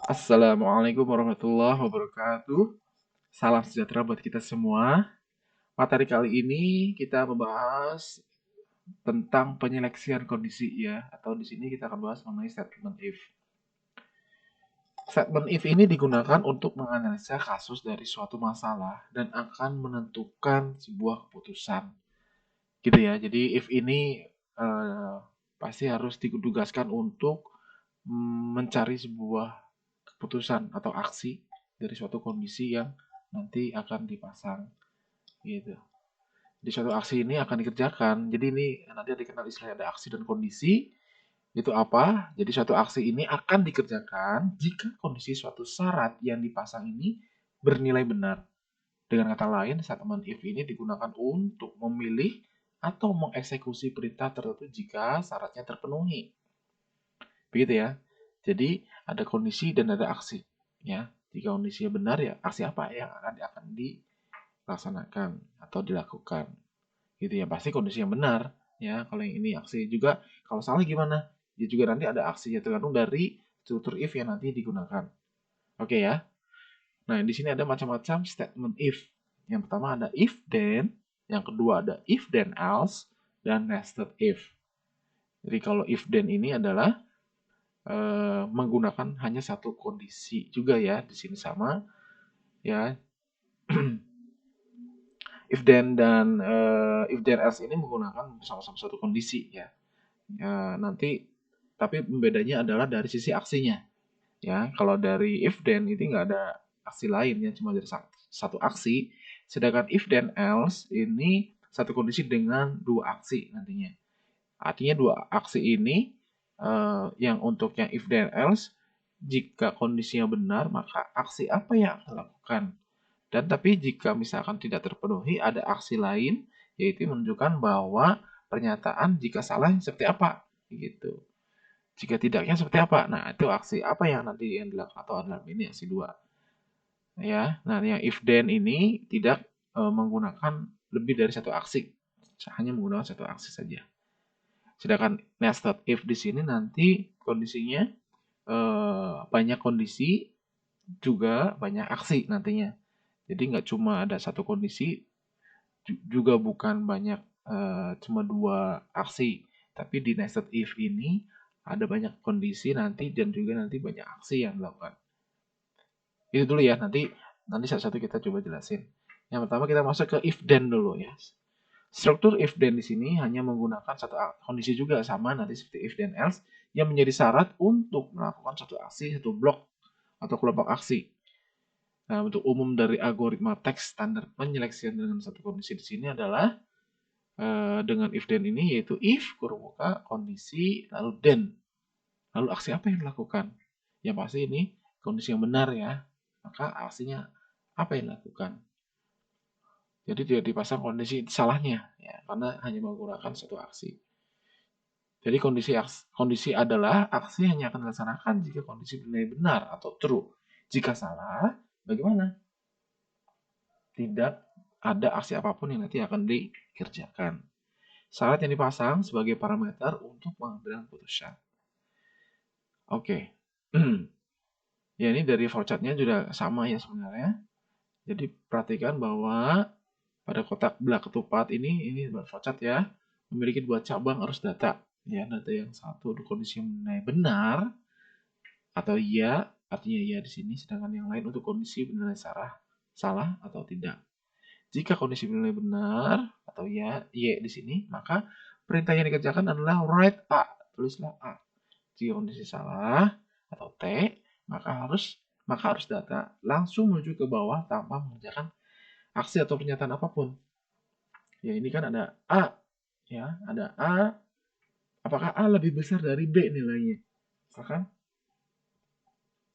Assalamualaikum warahmatullahi wabarakatuh. Salam sejahtera buat kita semua. Materi kali ini kita membahas tentang penyeleksian kondisi ya, atau di sini kita akan bahas mengenai statement if. Statement if ini digunakan untuk menganalisa kasus dari suatu masalah dan akan menentukan sebuah keputusan. Gitu ya. Jadi if ini pasti harus ditugaskan untuk mencari sebuah keputusan atau aksi dari suatu kondisi yang nanti akan dipasang gitu. Di suatu aksi ini akan dikerjakan. Jadi ini nanti dikenal istilah ada aksi dan kondisi. Itu apa? Jadi suatu aksi ini akan dikerjakan jika kondisi suatu syarat yang dipasang ini bernilai benar. Dengan kata lain, statement if ini digunakan untuk memilih atau mengeksekusi perintah tertentu jika syaratnya terpenuhi. Begitu ya. Jadi ada kondisi dan ada aksi. Ya, jika kondisinya benar ya aksi apa yang akan dilaksanakan atau dilakukan. Gitu ya. Pasti kondisi yang benar. Ya, kalau yang ini aksi juga. Kalau salah gimana? Ya juga nanti ada aksinya tergantung dari struktur if yang nanti digunakan. Oke ya. Nah, di sini ada macam-macam statement if. Yang pertama ada if then, yang kedua ada if then else, dan nested if. Jadi kalau if then ini adalah menggunakan hanya satu kondisi juga ya di sini sama ya. If then dan if then else ini menggunakan sama-sama satu kondisi ya. Nanti tapi pembedanya adalah dari sisi aksinya ya. Kalau dari if then ini nggak ada aksi lain ya, cuma dari satu aksi. Sedangkan if then else ini satu kondisi dengan dua aksi nantinya. Artinya dua aksi ini yang untuk yang if then else, jika kondisinya benar maka aksi apa yang akan dilakukan. Dan tapi jika misalkan tidak terpenuhi ada aksi lain, yaitu menunjukkan bahwa pernyataan jika salah seperti apa gitu. Jika tidaknya seperti apa. Nah, itu aksi apa yang nanti yang dilakukan atau dalam ini aksi dua. Ya. Nah, yang if then ini tidak menggunakan lebih dari satu aksi. Hanya menggunakan satu aksi saja. Sedangkan nested if di sini nanti kondisinya banyak kondisi juga banyak aksi nantinya. Jadi nggak cuma ada satu kondisi, juga bukan banyak cuma dua aksi. Tapi di nested if ini ada banyak kondisi nanti dan juga nanti banyak aksi yang dilakukan. Itu dulu ya, nanti satu-satu kita coba jelasin. Yang pertama kita masuk ke if then dulu ya. Struktur if then di sini hanya menggunakan satu kondisi juga sama nanti seperti if then else yang menjadi syarat untuk melakukan satu aksi, satu blok atau kelompok aksi. Nah, untuk umum dari algoritma teks standar penyeleksian dengan satu kondisi di sini adalah dengan if then ini yaitu if kurung muka kondisi lalu then. Lalu aksi apa yang dilakukan? Yang pasti ini kondisi yang benar ya. Maka aksinya apa yang dilakukan? Jadi tidak dipasang kondisi salahnya ya, karena hanya menggunakan satu aksi. Jadi kondisi adalah aksi hanya akan dilaksanakan jika kondisi benar atau true. Jika salah, bagaimana? Tidak ada aksi apapun yang nanti akan dikerjakan. Syarat yang dipasang sebagai parameter untuk pengambilan keputusan. Oke. Ya ini dari flowchartnya juga sama ya sebenarnya. Jadi perhatikan bahwa pada kotak belah ketupat ini flowchart ya, memiliki dua cabang arus data. Ya, data yang satu untuk kondisi benar atau iya, artinya iya di sini, sedangkan yang lain untuk kondisi bernilai salah atau tidak. Jika kondisi bernilai benar atau ya, Y di sini, maka perintah yang dikerjakan adalah write A, tulislah A. Jika kondisi salah atau T, maka harus data langsung menuju ke bawah tanpa mengerjakan aksi atau pernyataan apapun. Ya ini kan ada A, ya ada A. Apakah A lebih besar dari B nilainya? Misalkan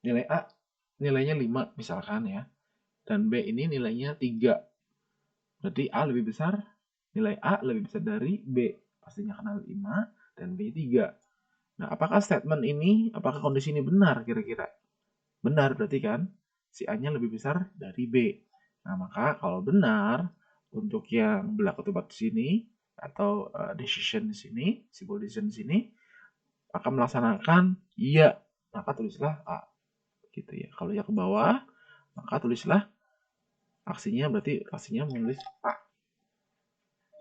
nilai A nilainya 5 misalkan ya, dan B ini nilainya 3. Berarti A lebih besar, nilai A lebih besar dari B. Pastinya karena 5 dan B 3. Nah, apakah statement ini, apakah kondisi ini benar kira-kira? Benar berarti kan si A-nya lebih besar dari B. Nah, maka kalau benar untuk yang belah ketupat di sini atau decision di sini, simple decision di sini akan melaksanakan iya, maka tulislah A. gitu ya. Kalau ya ke bawah, maka tulislah aksinya, berarti aksinya menulis A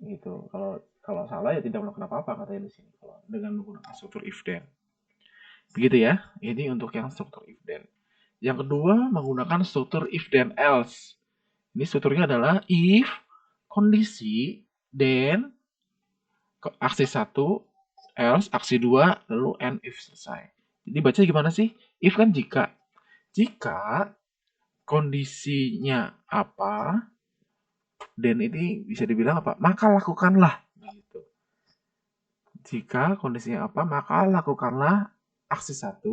gitu. Kalau kalau salah ya tidak melakukan apa-apa katanya di sini kalau dengan menggunakan struktur if then. Begitu ya. Ini untuk yang struktur if then. Yang kedua menggunakan struktur if then else. Ini strukturnya adalah if kondisi then aksi 1 else aksi 2 lalu and if selesai. Jadi baca gimana sih? If kan jika. Jika kondisinya apa, then ini bisa dibilang apa? Maka lakukanlah. Gitu. Jika kondisinya apa, maka lakukanlah aksi 1,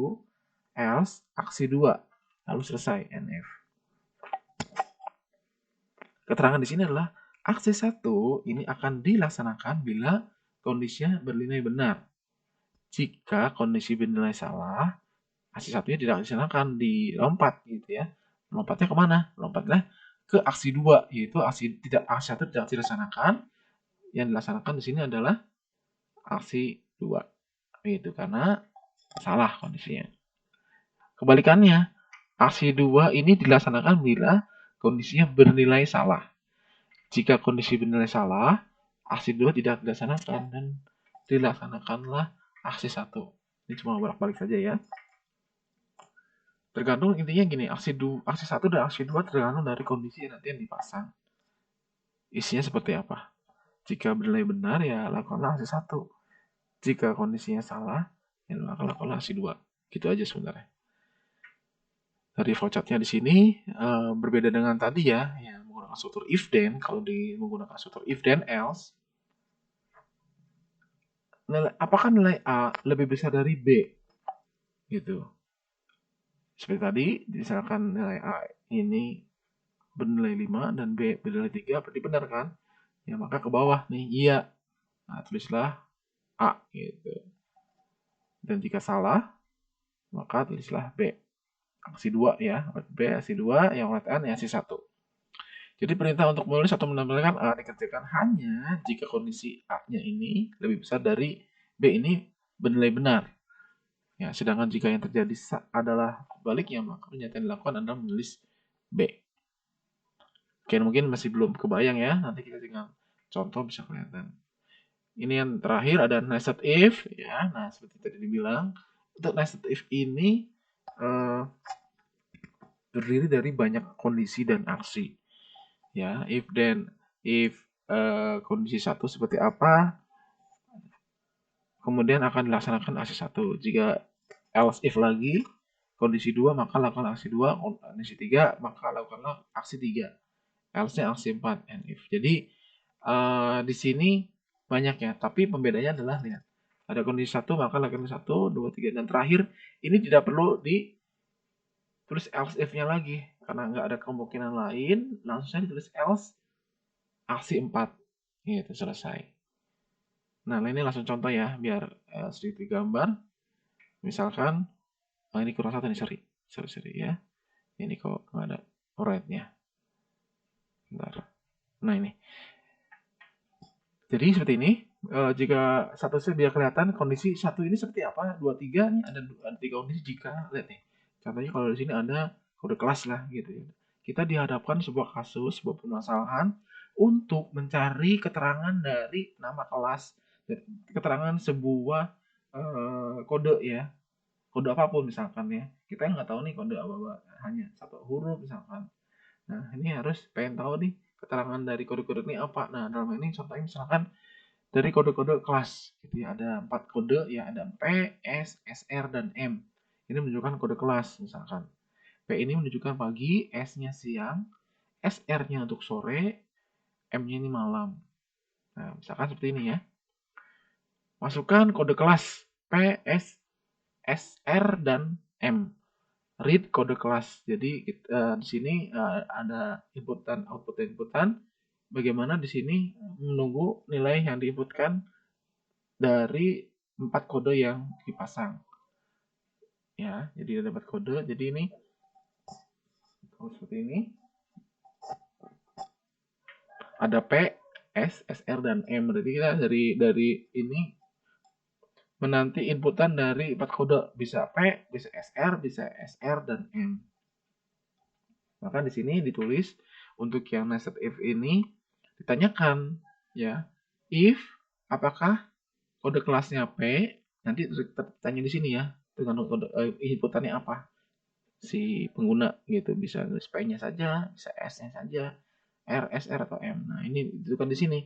else aksi 2. Lalu selesai, NF. Keterangan di sini adalah aksi 1 ini akan dilaksanakan bila kondisinya bernilai benar. Jika kondisi bernilai salah, aksi 1-nya tidak dilaksanakan, dilompat gitu ya. Lompatnya kemana? Lompatnya ke aksi 2, yaitu aksi 1 tidak dilaksanakan. Yang dilaksanakan di sini adalah aksi 2. Itu karena salah kondisinya. Kebalikannya, aksi 2 ini dilaksanakan bila kondisinya bernilai salah. Jika kondisi bernilai salah, aksi 2 tidak dilaksanakan dan dilaksanakanlah aksi 1. Ini cuma bolak-balik saja ya. Tergantung intinya gini, aksi 1 dan aksi 2 tergantung dari kondisi yang nanti yang dipasang. Isinya seperti apa? Jika bernilai benar ya lakukanlah aksi 1. Jika kondisinya salah, ya lakukanlah aksi 2. Gitu aja sebenarnya. Dari flowchartnya di sini berbeda dengan tadi ya, yang menggunakan struktur if then. Kalau menggunakan struktur if then else, apakah nilai A lebih besar dari B? Gitu. Seperti tadi, misalkan nilai A ini bernilai 5 dan B bernilai 3, berarti benar kan? Ya maka ke bawah nih, iya. Nah, tulislah A gitu. Dan jika salah, maka tulislah B. Aksi 2 ya, B aksi 2, yang N ya aksi 1. Jadi perintah untuk menulis atau menambahkan A dikerjakan hanya jika kondisi A-nya ini lebih besar dari B ini bernilai benar. Ya, sedangkan jika yang terjadi adalah baliknya, maka pernyataan dilakukan adalah menulis B. Oke, mungkin masih belum kebayang ya. Nanti kita tinggal contoh bisa kelihatan. Ini yang terakhir ada nested if ya. Nah, seperti tadi dibilang, untuk nested if ini terdiri dari banyak kondisi dan aksi. Ya, if kondisi 1 seperti apa, kemudian akan dilaksanakan aksi 1. Jika else if lagi, kondisi 2 maka lakukan aksi 2, kondisi 3 maka lakukanlah aksi 3. Else-nya aksi 4 and if. Jadi di sini banyak ya, tapi pembedanya adalah lihat. Ada kondisi 1 maka lakukan 1, 2, 3 dan terakhir ini tidak perlu ditulis else if-nya lagi karena nggak ada kemungkinan lain, langsung saja ditulis else aksi 4. Gitu, selesai. Nah, ini langsung contoh ya, biar sedikit gambar. Misalkan, ini kurang satu nih, sorry ya. Ini kok nggak ada right-nya. Bentar. Nah, ini. Jadi seperti ini. Jika satu set biar kelihatan kondisi 1 ini seperti apa, 2, 3 nih ada 3 kondisi jika lihat nih. Contohnya kalau di sini ada kode kelas lah gitu ya. Kita dihadapkan sebuah kasus, sebuah permasalahan untuk mencari keterangan dari nama kelas, keterangan sebuah kode ya, kode apapun misalkan ya. Kita nggak tahu nih kode apa, hanya satu huruf misalkan. Nah, ini harus pengen tahu nih keterangan dari kode-kode ini apa. Nah, dalam ini contohnya misalkan dari kode-kode kelas gitu ya, ada 4 kode ya, ada P, S, SR dan M. Ini menunjukkan kode kelas misalkan. P ini menunjukkan pagi, S-nya siang, SR-nya untuk sore, M-nya ini malam. Nah, misalkan seperti ini ya. Masukkan kode kelas P, S, SR dan M. Read kode kelas. Jadi di sini ada inputan, outputan. Bagaimana di sini menunggu nilai yang diinputkan dari 4 kode yang dipasang. Ya, jadi ada 4 kode. Jadi ini seperti ini. Ada P, S, SR dan M. Berarti kita dari ini menanti inputan dari 4 kode, bisa P, bisa SR, dan M. Maka di sini ditulis untuk yang nested if ini ditanyakan ya, if apakah kode kelasnya P, nanti tanya di sini ya, tergantung kode inputannya apa si pengguna gitu, bisa nulis P-nya saja, bisa S-nya saja, R, SR atau M. Nah, ini ditentukan di sini.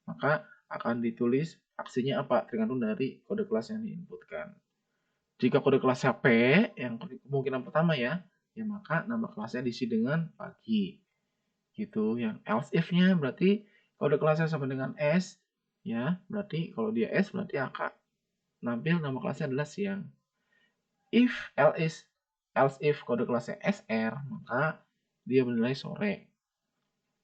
Maka akan ditulis aksinya apa tergantung dari kode kelas yang diinputkan. Jika kode kelasnya P, yang kemungkinan pertama ya, maka nama kelasnya diisi dengan pagi. Gitu. Yang else if-nya berarti kode kelasnya sama dengan S, ya, berarti kalau dia S berarti akan nampil nama kelasnya adalah siang. If else if kode kelasnya SR, maka dia bernilai sore.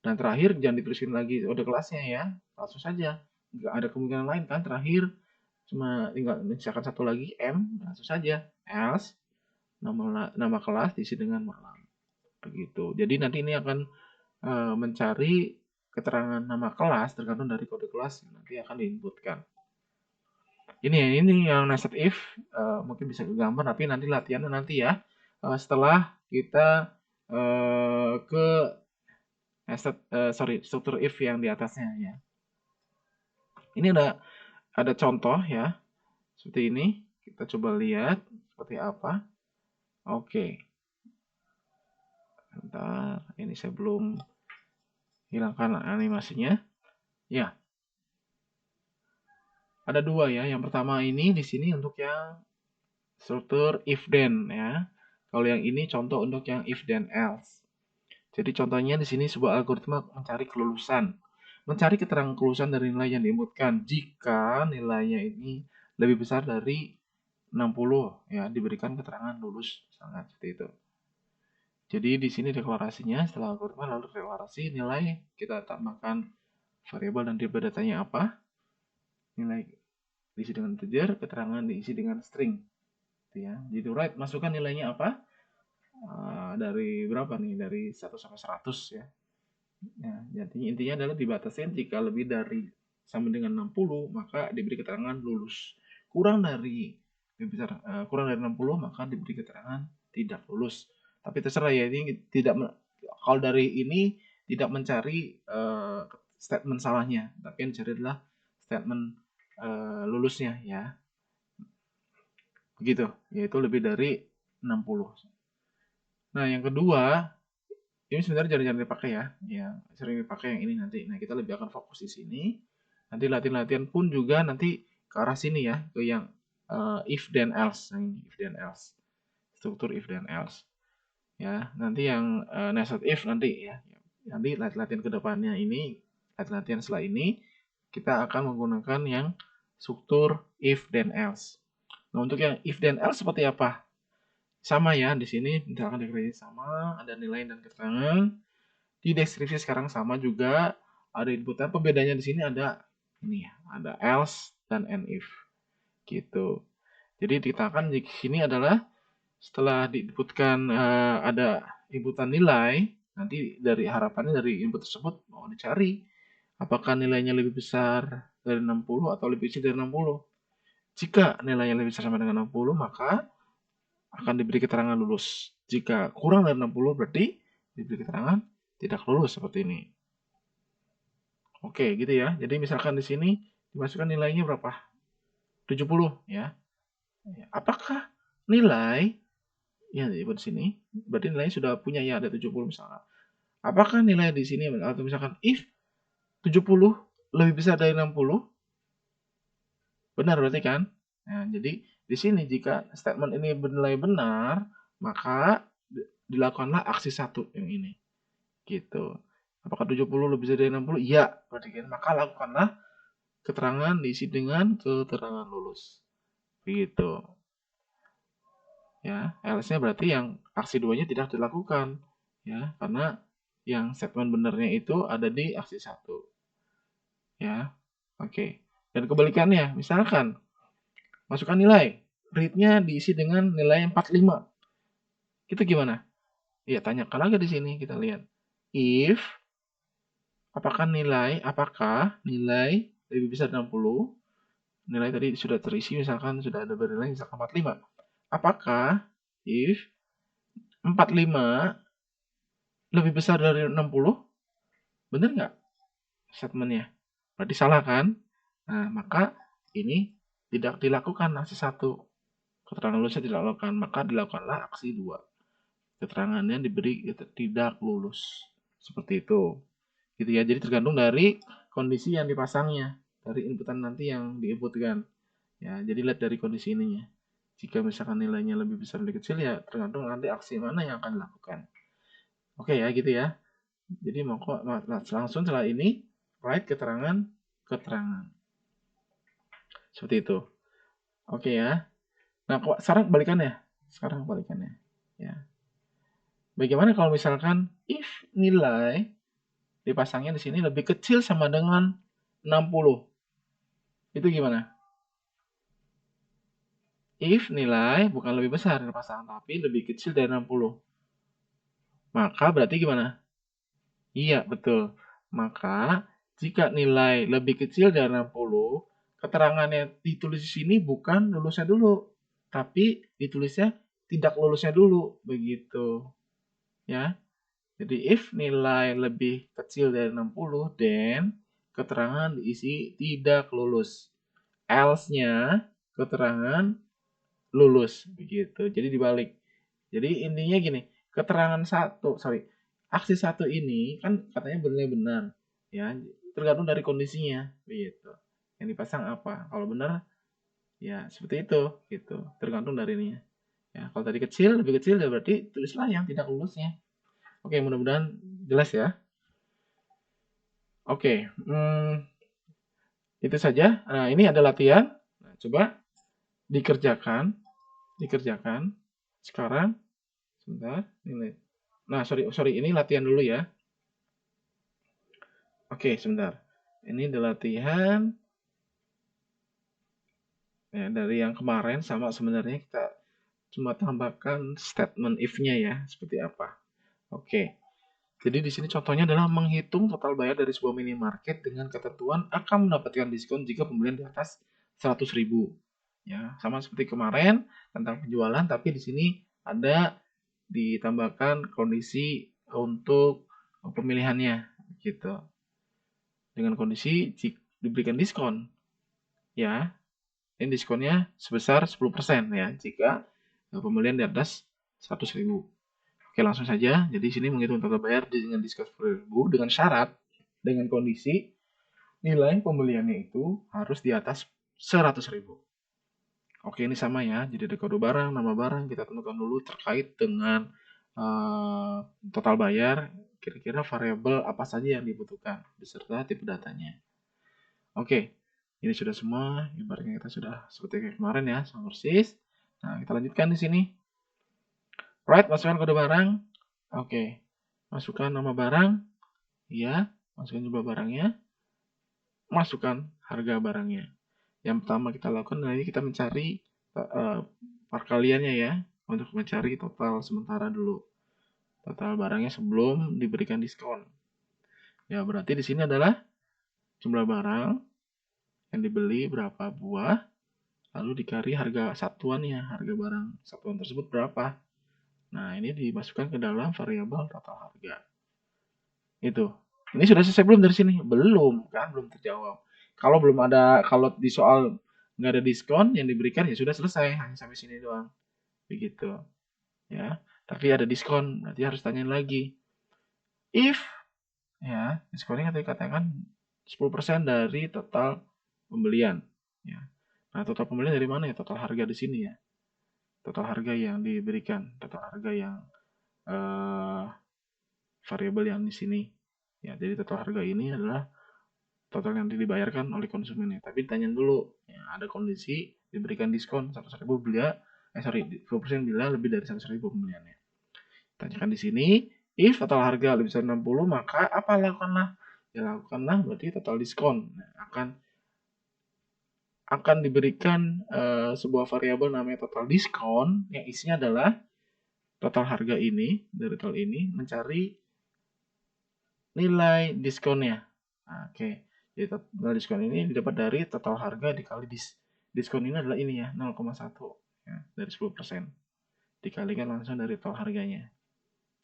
Dan terakhir jangan dituliskan lagi kode kelasnya ya, langsung saja. Nggak ada kemungkinan lain kan, terakhir cuma tinggal misalkan satu lagi M, langsung saja else nama kelas diisi dengan malam. Begitu. Jadi nanti ini akan mencari keterangan nama kelas tergantung dari kode kelas yang nanti akan diinputkan. Ini yang nested if, mungkin bisa kegambar, tapi nanti latihannya nanti ya, setelah kita ke struktur if yang di atasnya ya. Ini ada contoh ya, seperti ini. Kita coba lihat seperti apa. Oke. Bentar, ini saya belum hilangkan animasinya. Ya. Ada dua ya. Yang pertama ini di sini untuk yang struktur if then ya. Kalau yang ini contoh untuk yang if then else. Jadi contohnya di sini sebuah algoritma mencari kelulusan. Mencari keterangan kelulusan dari nilai yang diinputkan jika nilainya ini lebih besar dari 60 ya, diberikan keterangan lulus sangat seperti itu. Jadi di sini deklarasinya setelah algoritma lalu deklarasi nilai, kita tambahkan variabel dan tipe datanya apa. Nilai diisi dengan integer, keterangan diisi dengan string. Ya. Jadi write masukkan nilainya apa? Dari berapa nih? Dari 1 sampai 100 ya. Ya, jadi intinya adalah dibatasin jika lebih dari sama dengan 60 maka diberi keterangan lulus. Kurang dari 60 maka diberi keterangan tidak lulus. Tapi terserah ya, ini tidak, kalau dari ini tidak mencari statement salahnya, tapi yang dicari adalah statement lulusnya ya. Begitu, yaitu lebih dari 60. Nah, yang kedua, ini sebenarnya jarang-jarang dipakai ya. Yang sering dipakai yang ini nanti. Nah, kita lebih akan fokus di sini. Nanti latihan-latihan pun juga nanti ke arah sini ya, ke yang if then else. Nah, ini if then else. Struktur if then else. Ya, nanti yang nested if nanti ya. Nanti latihan ke depannya ini, latihan setelah ini kita akan menggunakan yang struktur if then else. Nah, untuk yang if then else seperti apa? Sama ya, di sini misalkan deklarasi sama, ada nilai dan keterangan. Di deskripsi sekarang sama juga, ada inputan. Pembedanya di sini ada ini ya, ada else dan and if. Gitu. Jadi dikatakan di sini adalah setelah diinputkan ada inputan nilai, nanti dari harapannya dari input tersebut mau dicari apakah nilainya lebih besar dari 60 atau lebih kecil dari 60. Jika nilainya lebih besar sama dengan 60, maka akan diberi keterangan lulus. Jika kurang dari 60 berarti diberi keterangan tidak lulus seperti ini. Oke, gitu ya. Jadi misalkan di sini dimasukkan nilainya berapa? 70 ya. Apakah nilai yang disebut sini berarti nilainya sudah punya ya, ada 70 misalkan. Apakah nilai di sini atau misalkan if 70 lebih besar dari 60? Benar berarti kan? Nah, jadi di sini jika statement ini bernilai benar, maka dilakukanlah aksi 1 yang ini. Gitu. Apakah 70 lebih besar dari 60? Iya, berarti kan maka lakukanlah keterangan diisi dengan keterangan lulus. Begitu. Ya, else-nya berarti yang aksi 2-nya tidak dilakukan. Ya, karena yang statement benernya itu ada di aksi 1. Ya. Oke. Dan kebalikannya, misalkan masukkan nilai, read-nya diisi dengan nilai 45. Itu gimana? Ya, tanyakan lagi di sini kita lihat. If apakah nilai lebih besar dari 60? nilai tadi sudah terisi, misalkan sudah ada bernilai misalkan 45. Apakah if 45 lebih besar dari 60? Bener nggak statementnya? Berarti salah kan? Nah, maka ini tidak dilakukan aksi 1. Keterangan lulusnya tidak dilakukan, maka dilakukanlah aksi 2. Keterangannya diberi tidak lulus. Seperti itu. Gitu ya. Jadi tergantung dari kondisi yang dipasangnya, dari inputan nanti yang diinputkan. Ya, jadi lihat dari kondisi ininya. Jika misalkan nilainya lebih besar lebih kecil, ya tergantung nanti aksi mana yang akan dilakukan. Oke ya, gitu ya. Jadi langsung setelah ini write keterangan. Seperti itu. Oke ya. Nah, sekarang kebalikannya. Ya. Bagaimana kalau misalkan if nilai dipasangnya di sini lebih kecil sama dengan 60? Itu gimana? If nilai bukan lebih besar dari pasangan, tapi lebih kecil dari 60. Maka berarti gimana? Iya, betul. Maka jika nilai lebih kecil dari 60, keterangannya ditulis di sini bukan lulusnya dulu, tapi ditulisnya tidak lulusnya dulu, begitu. Ya. Jadi if nilai lebih kecil dari 60, then keterangan diisi tidak lulus. Else-nya keterangan lulus, begitu. Jadi dibalik. Jadi intinya gini, aksi 1 ini kan katanya bernilai benar, ya. Tergantung dari kondisinya, begitu. Yang dipasang apa? Kalau benar, ya seperti itu, gitu. Tergantung dari ininya. Ya, kalau tadi kecil, lebih kecil, ya berarti tulislah yang tidak lulusnya. Oke, mudah-mudahan jelas ya. Oke, itu saja. Nah, ini ada latihan. Nah, coba dikerjakan. Sekarang, sebentar. Nah, sorry, ini latihan dulu ya. Oke, sebentar. Ini ada latihan. Ya, dari yang kemarin sama sebenarnya kita cuma tambahkan statement if-nya ya, seperti apa. Oke. Jadi di sini contohnya adalah menghitung total bayar dari sebuah minimarket dengan ketentuan akan mendapatkan diskon jika pembelian di atas 100.000. Ya, sama seperti kemarin tentang penjualan, tapi di sini ada ditambahkan kondisi untuk pemilihannya gitu. Dengan kondisi diberikan diskon. Ya, ini diskonnya sebesar 10% ya jika pembelian di atas 100.000. Oke, langsung saja. Jadi sini menghitung total bayar dengan diskon 10.000 dengan syarat, dengan kondisi nilai pembeliannya itu harus di atas 100.000. Oke, ini sama ya. Jadi ada kode barang, nama barang kita tentukan dulu terkait dengan total bayar. Kira-kira variabel apa saja yang dibutuhkan beserta tipe datanya. Oke, ini sudah semua. Ibaratnya kita sudah seperti kayak kemarin ya, sama persis. Nah, kita lanjutkan di sini. Right, masukkan kode barang. Oke, masukkan nama barang. Iya, masukkan jumlah barangnya. Masukkan harga barangnya. Yang pertama kita lakukan adalah kita mencari perkaliannya ya, untuk mencari total sementara dulu. Total barangnya sebelum diberikan diskon. Ya, berarti di sini adalah jumlah barang yang dibeli berapa buah, lalu dikali harga satuannya, harga barang satuan tersebut berapa. Nah, ini dimasukkan ke dalam variabel total harga. Itu. Ini sudah selesai belum dari sini? Belum, kan? Belum terjawab. Kalau di soal nggak ada diskon yang diberikan ya sudah selesai, hanya sampai sini doang. Begitu. Ya. Tapi ada diskon, berarti harus tanya lagi. If ya, diskonnya katakan 10% dari total pembelian. Ya. Nah, total pembelian dari mana ya? Total harga di sini ya. Total harga yang diberikan, total harga yang variabel yang di sini. Ya, jadi total harga ini adalah total yang dibayarkan oleh konsumennya. Tapi tanya dulu, ya, ada kondisi diberikan diskon 100.000 bila 20% bila lebih dari 100.000 pembeliannya. Tanyakan di sini, if total harga lebih dari 60, maka apa lakukanlah? Ya lakukanlah berarti total diskon. Nah, akan diberikan sebuah variabel namanya total diskon yang isinya adalah total harga ini dari total ini mencari nilai diskonnya. Nah, oke. Jadi total diskon ini didapat dari total harga dikali diskon ini adalah ini ya, 0,1 ya, dari 10%. Dikalikan langsung dari total harganya.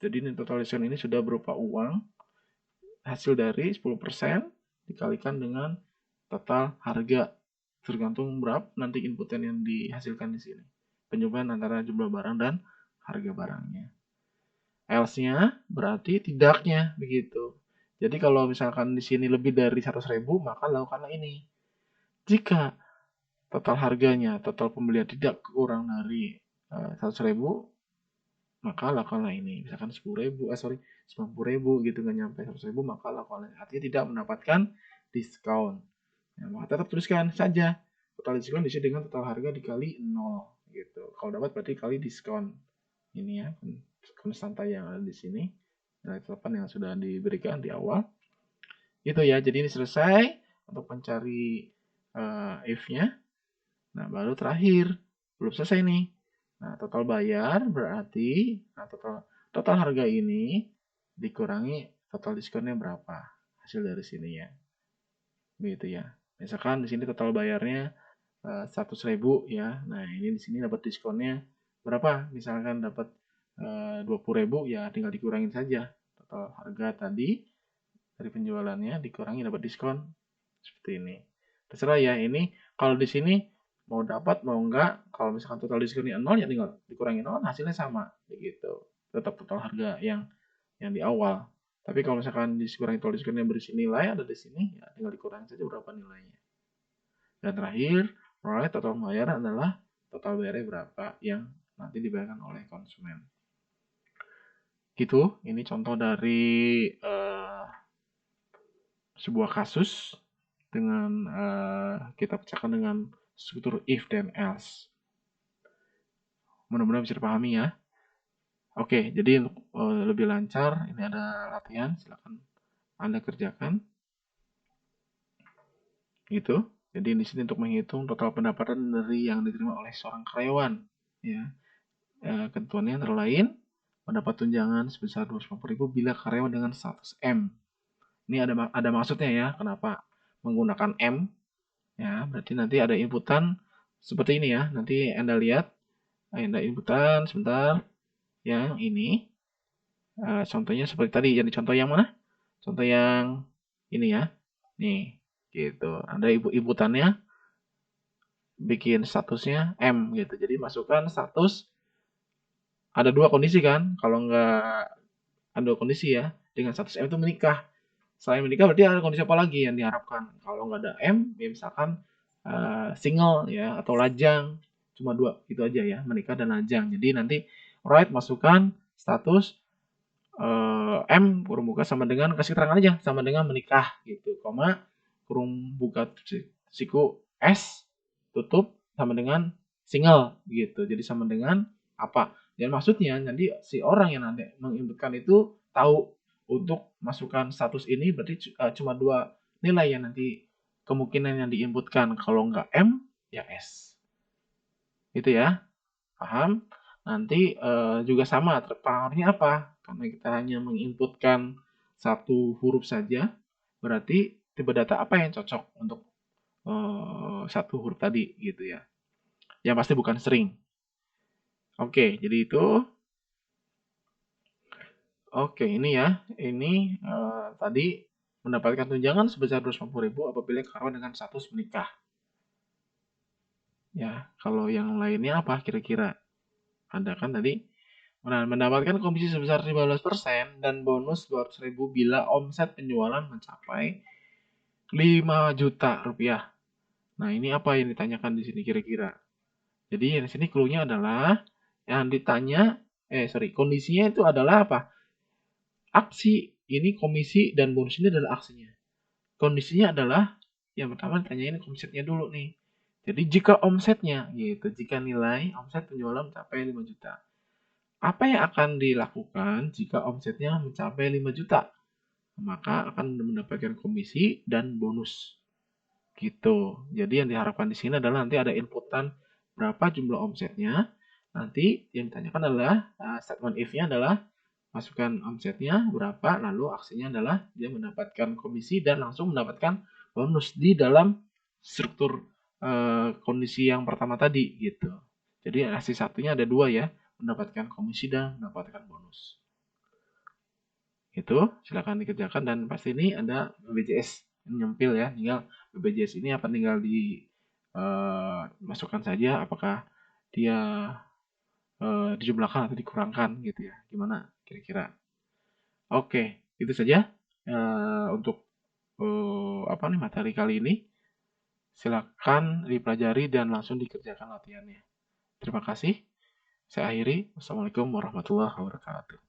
Jadi ini total diskon ini sudah berupa uang, hasil dari 10% dikalikan dengan total harga. Tergantung berapa nanti inputan yang dihasilkan di sini. Penjumlahan antara jumlah barang dan harga barangnya. Else-nya berarti tidaknya begitu. Jadi kalau misalkan di sini lebih dari 100.000, maka lakukanlah ini. Jika total harganya, total pembelian tidak kurang dari 100.000, maka lakukanlah ini. Misalkan 90.000 gitu, nggak nyampe 100.000, maka lakukanlah. Artinya tidak mendapatkan diskon. Ya, maka tetap tuliskan saja total diskon diisi dengan total harga dikali 0 gitu. Kalau dapat berarti kali diskon. Ini ya konstanta yang ada di sini, nilai tetapkan yang sudah diberikan di awal. Itu ya. Jadi ini selesai untuk mencari if-nya. Nah, baru terakhir belum selesai nih. Nah, total bayar berarti total harga ini dikurangi total diskonnya berapa. Hasil dari sini ya. Begitu ya. Misalkan di sini total bayarnya 100.000 ya. Nah, ini di sini dapat diskonnya berapa? Misalkan dapat 20.000 ya, tinggal dikurangin saja total harga tadi dari penjualannya dikurangi dapat diskon seperti ini. Terserah ya, ini kalau di sini mau dapat mau enggak, kalau misalkan total diskonnya 0 ya tinggal dikurangi 0, hasilnya sama begitu. Tetap total harga yang di awal. Tapi kalau misalkan dikurangi total diskonnya berisi nilai ada di sini, ya tinggal dikurangi saja berapa nilainya. Dan terakhir, total pembayaran adalah total bayarnya berapa yang nanti dibayarkan oleh konsumen. Gitu, ini contoh dari sebuah kasus dengan kita pecahkan dengan struktur if dan else. Mudah-mudahan bisa dipahami ya. Oke, jadi untuk lebih lancar, ini ada latihan, silakan Anda kerjakan. Gitu. Jadi di sini untuk menghitung total pendapatan dari yang diterima oleh seorang karyawan. Ya. Ketentuannya antara lain, mendapat tunjangan sebesar 250.000 bila karyawan dengan status M. Ini ada maksudnya ya, kenapa menggunakan M? Ya, berarti nanti ada inputan seperti ini ya. Nanti Anda lihat, ada inputan sebentar yang ini. Contohnya seperti tadi, yang contoh yang mana? Contoh yang ini ya. Nih, gitu. Ada inputannya, bikin statusnya M gitu. Jadi masukkan status, ada dua kondisi kan? Kalau nggak ada dua kondisi ya, dengan status M itu menikah. Selain menikah berarti ada kondisi apa lagi yang diharapkan? Kalau nggak ada M, ya misalkan single ya atau lajang, cuma dua itu aja ya, menikah dan lajang. Jadi nanti masukkan status M kurung buka sama dengan kasih keterangan aja sama dengan menikah gitu, koma kurung buka siku S tutup sama dengan single gitu. Jadi sama dengan apa? Dan maksudnya nanti si orang yang nanti menginputkan itu tahu untuk masukkan status ini berarti cuma dua nilai yang nanti kemungkinan yang diinputkan. Kalau nggak M ya S. Itu ya. Paham? Nanti juga sama terpengaruhnya apa? Karena kita hanya menginputkan satu huruf saja, berarti tipe data apa yang cocok untuk satu huruf tadi gitu ya. Yang pasti bukan string. Oke, jadi itu. Oke, ini ya. Ini tadi mendapatkan tunjangan sebesar 250.000 apabila karyawan dengan status menikah. Ya, kalau yang lainnya apa kira-kira? Ada kan tadi mendapatkan komisi sebesar 15% dan bonus 200.000 bila omset penjualan mencapai 5 juta rupiah. Nah, ini apa yang ditanyakan di sini kira-kira? Jadi di sini clue-nya adalah yang ditanya, kondisinya itu adalah apa? Aksi, ini komisi dan bonus ini adalah aksinya. Kondisinya adalah yang pertama ditanyain omsetnya dulu nih. Jadi jika omsetnya gitu, jika nilai omset penjualan mencapai 5 juta. Apa yang akan dilakukan jika omsetnya mencapai 5 juta? Maka akan mendapatkan komisi dan bonus. Gitu. Jadi yang diharapkan di sini adalah nanti ada inputan berapa jumlah omsetnya. Nanti yang ditanyakan adalah statement if-nya adalah masukkan omsetnya berapa, lalu aksinya adalah dia mendapatkan komisi dan langsung mendapatkan bonus di dalam struktur kondisi yang pertama tadi gitu. Jadi aksi satunya ada dua ya, mendapatkan komisi dan mendapatkan bonus. Itu silakan dikerjakan dan pasti ini ada BPJS nyempil ya, tinggal BPJS ini apa tinggal di masukkan saja apakah dia dijumlahkan atau dikurangkan gitu ya. Gimana kira-kira? Oke, itu saja untuk apa nih materi kali ini. Silakan dipelajari dan langsung dikerjakan latihannya. Terima kasih. Saya akhiri. Wassalamualaikum warahmatullahi wabarakatuh.